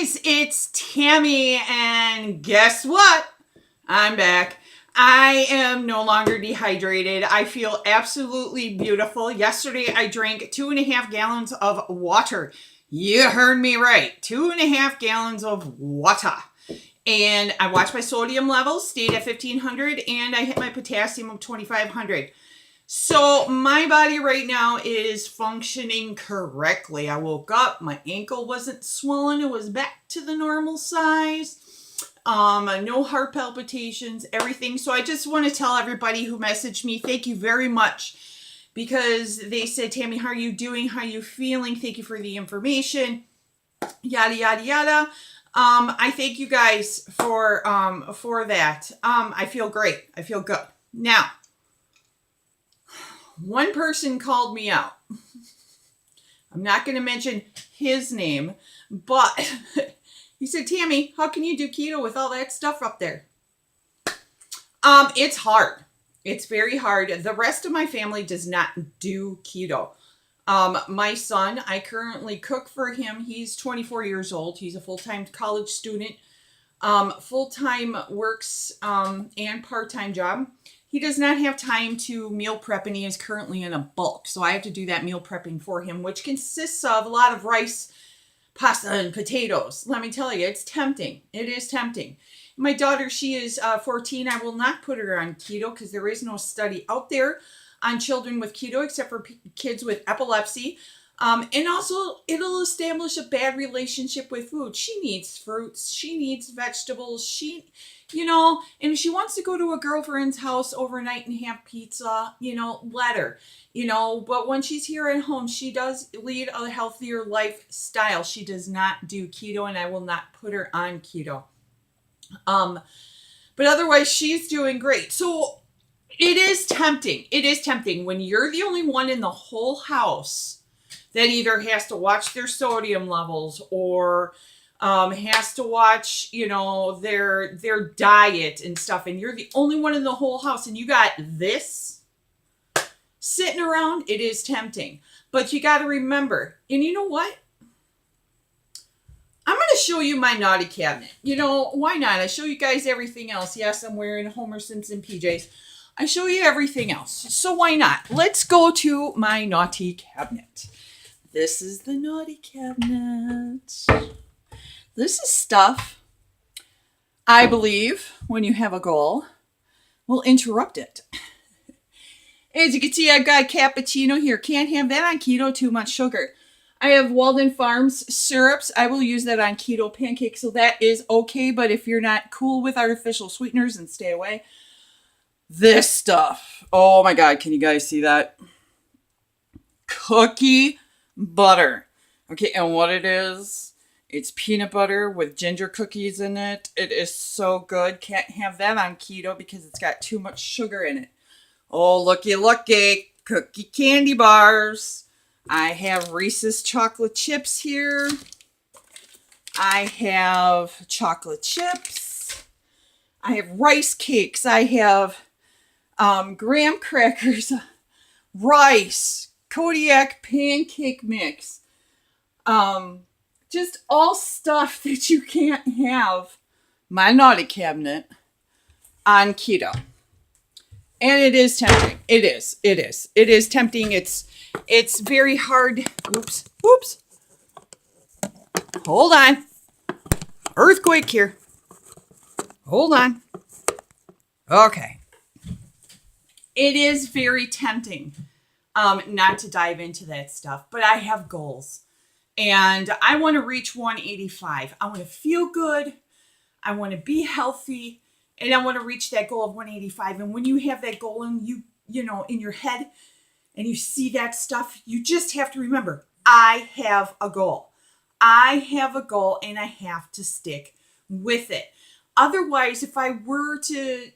guys, it's Tammy, and guess what? I'm back. I am no longer dehydrated. I feel absolutely beautiful. Yesterday, I drank 2.5 gallons of water. You heard me right. 2.5 gallons of water. And I watched my sodium levels, stayed at 1500, and I hit my potassium of 2500. So my body right now is functioning correctly. I woke up, my ankle wasn't swollen, it was back to the normal size. No heart palpitations, everything. So I just want to tell everybody who messaged me, thank you very much, because they said, Tammy, how are you doing? How are you feeling? Thank you for the information. Yada yada yada. I thank you guys for that. I feel great. I feel good. Now, one person called me out. I'm not going to mention his name, but he said, Tammy, how can you do keto with all that stuff up there? It's hard. It's very hard. The rest of my family does not do keto. My son, I currently cook for him. He's 24 years old. He's a full-time college student. Full-time works and part-time job. He does not have time to meal prep, and he is currently in a bulk. So I have to do that meal prepping for him, which consists of a lot of rice, pasta, and potatoes. Let me tell you, it's tempting. It is tempting. My daughter, she is 14. I will not put her on keto because there is no study out there on children with keto except for kids with epilepsy. And also, it'll establish a bad relationship with food. She needs fruits. She needs vegetables. And if she wants to go to a girlfriend's house overnight and have pizza, let her. But when she's here at home, she does lead a healthier lifestyle. She does not do keto, and I will not put her on keto. But otherwise, she's doing great. So it is tempting. It is tempting when you're the only one in the whole house that either has to watch their sodium levels or has to watch, their diet and stuff. And you're the only one in the whole house and you got this sitting around. It is tempting. But you got to remember, and you know what? I'm going to show you my naughty cabinet. Why not? I show you guys everything else. Yes, I'm wearing Homer Simpson PJs. I show you everything else. So why not? Let's go to my naughty cabinet. This is the naughty cabinet. This is stuff, I believe, when you have a goal, will interrupt it. As you can see, I've got cappuccino here. Can't have that on keto, too much sugar. I have Walden Farms syrups. I will use that on keto pancakes, so that is okay. But if you're not cool with artificial sweeteners, then stay away. This stuff. Oh my God, can you guys see that? Cookie butter. Okay, and what it is, it's peanut butter with ginger cookies in it. It is so good. Can't have that on keto because it's got too much sugar in it. Oh, looky. Cookie candy bars. I have Reese's chocolate chips here. I have chocolate chips. I have rice cakes. I have graham crackers, rice, Kodiak pancake mix. Just all stuff that you can't have. My naughty cabinet on keto. And it is tempting. It is tempting. It's very hard. Oops. Hold on. Earthquake here. Hold on. Okay. It is very tempting not to dive into that stuff, but I have goals. And I want to reach 185. I want to feel good. I want to be healthy. And I want to reach that goal of 185. And when you have that goal in in your head and you see that stuff, you just have to remember, I have a goal. I have a goal and I have to stick with it. Otherwise, if I were to,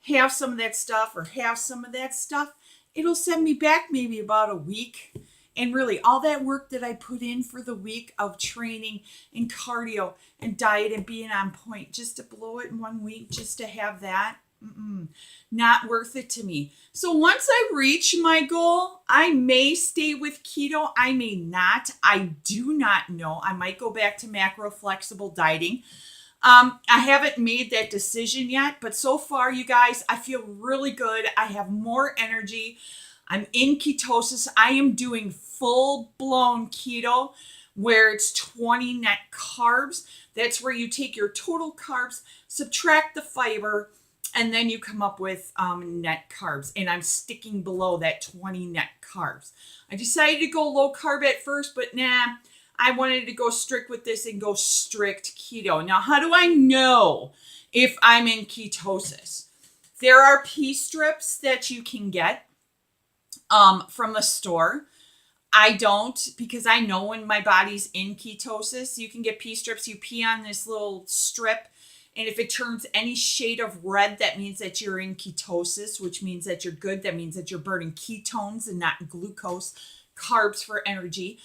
have some of that stuff or have some of that stuff, it'll send me back maybe about a week. And really, all that work that I put in for the week of training and cardio and diet and being on point, just to blow it in 1 week, just to have that, Not worth it to me. So once I reach my goal, I may stay with keto. I may not. I do not know. I might go back to macro flexible dieting. I haven't made that decision yet, but so far, you guys, I feel really good. I have more energy. I'm in ketosis. I am doing full blown keto where it's 20 net carbs. That's where you take your total carbs, subtract the fiber, and then you come up with net carbs. And I'm sticking below that 20 net carbs. I decided to go low carb at first, but nah, I wanted to go strict with this and go strict keto. Now, how do I know if I'm in ketosis? There are pee strips that you can get from the store. I don't, because I know when my body's in ketosis. You can get pee strips. You pee on this little strip, and if it turns any shade of red, that means that you're in ketosis, which means that you're good. That means that you're burning ketones and not glucose, carbs for energy.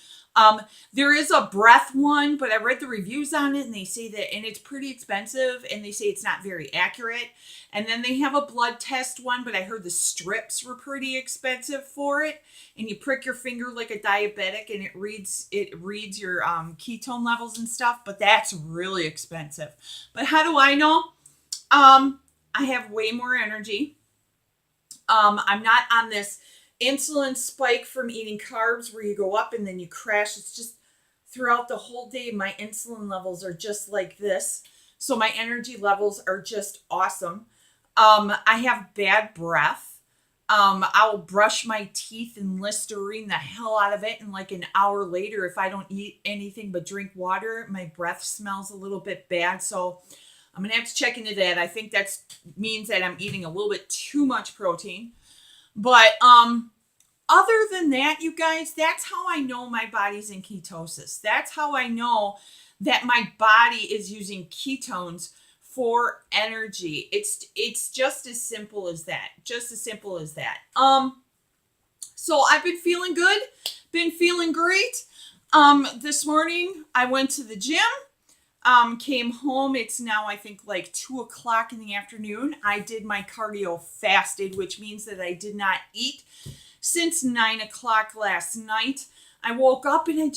There is a breath one, but I read the reviews on it and they say that, and it's pretty expensive and they say it's not very accurate. And then they have a blood test one, but I heard the strips were pretty expensive for it. And you prick your finger like a diabetic and it reads your ketone levels and stuff, but that's really expensive. But how do I know? I have way more energy. I'm not on this insulin spike from eating carbs where you go up and then you crash. It's just throughout the whole day, my insulin levels are just like this. So my energy levels are just awesome. I have bad breath. I'll brush my teeth and Listerine the hell out of it. And like an hour later, if I don't eat anything but drink water, my breath smells a little bit bad. So I'm going to have to check into that. I think that means that I'm eating a little bit too much protein. But other than that, you guys, that's how I know my body's in ketosis. That's how I know that my body is using ketones for energy. It's just as simple as that. Just as simple as that. So I've been feeling good, been feeling great. This morning I went to the gym. Came home. It's now, I think, like 2:00 in the afternoon. I did my cardio fasted, which means that I did not eat since 9:00 last night. I woke up and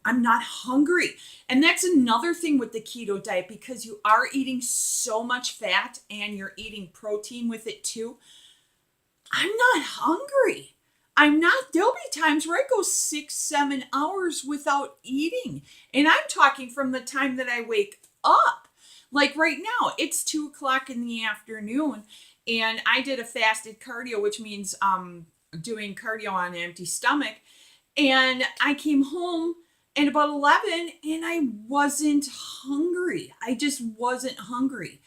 I'm not hungry. And that's another thing with the keto diet, because you are eating so much fat and you're eating protein with it too. I'm not hungry. There'll be times where I go 6-7 hours without eating. And I'm talking from the time that I wake up. Like right now, it's 2:00 in the afternoon and I did a fasted cardio, which means doing cardio on an empty stomach. And I came home at about 11 and I wasn't hungry. I just wasn't hungry.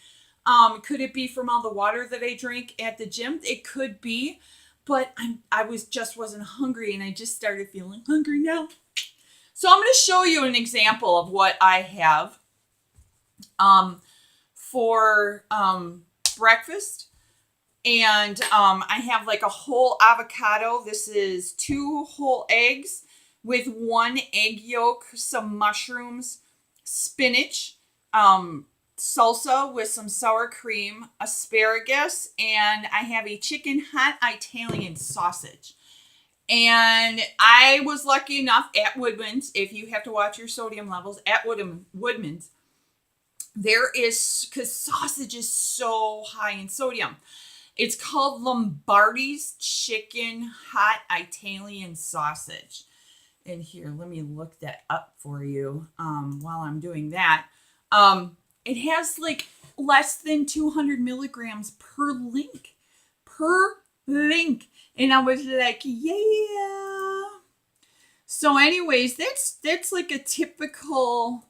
Could it be from all the water that I drank at the gym? It could be. But I wasn't hungry, and I just started feeling hungry now. So I'm going to show you an example of what I have for breakfast. And I have like a whole avocado. This is 2 whole eggs with 1 egg yolk, some mushrooms, spinach, salsa with some sour cream, asparagus, and I have a chicken hot Italian sausage. And I was lucky enough at Woodman's, if you have to watch your sodium levels, at Woodman's, there is, because sausage is so high in sodium, it's called Lombardi's Chicken Hot Italian Sausage. And here, let me look that up for you while I'm doing that. It has like less than 200 milligrams per link. And I was like, yeah. So anyways, that's like a typical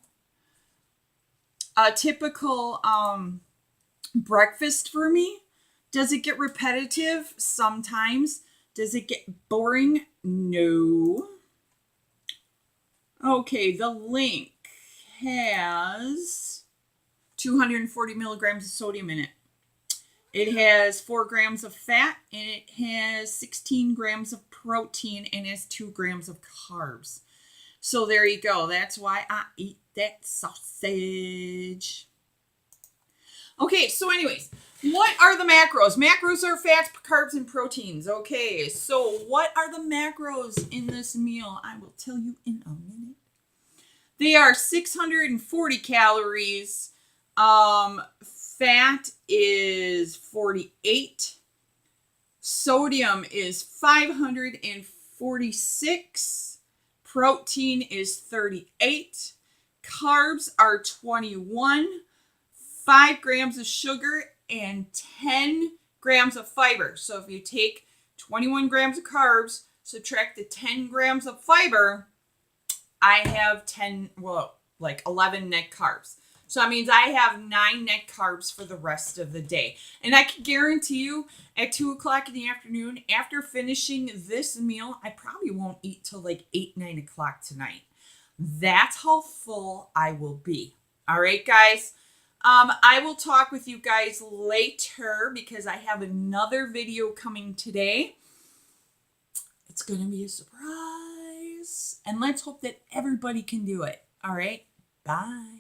breakfast for me. Does it get repetitive? Sometimes. Does it get boring? No. Okay, the link has 240 milligrams of sodium in it. It has 4 grams of fat, and it has 16 grams of protein, and it has 2 grams of carbs. So there you go. That's why I eat that sausage. Okay, so anyways, What are the macros? Macros are fats, carbs, and proteins. Okay, so what are the macros in this meal? I will tell you in a minute. They are 640 calories. Fat is 48. Sodium is 546. Protein is 38. Carbs are 21. 5 grams of sugar and 10 grams of fiber. So if you take 21 grams of carbs, subtract the 10 grams of fiber, I have 11 net carbs. So that means I have 9 net carbs for the rest of the day. And I can guarantee you at 2 o'clock in the afternoon, after finishing this meal, I probably won't eat till like 8, 9 o'clock tonight. That's how full I will be. All right, guys. I will talk with you guys later because I have another video coming today. It's going to be a surprise. And let's hope that everybody can do it. All right. Bye.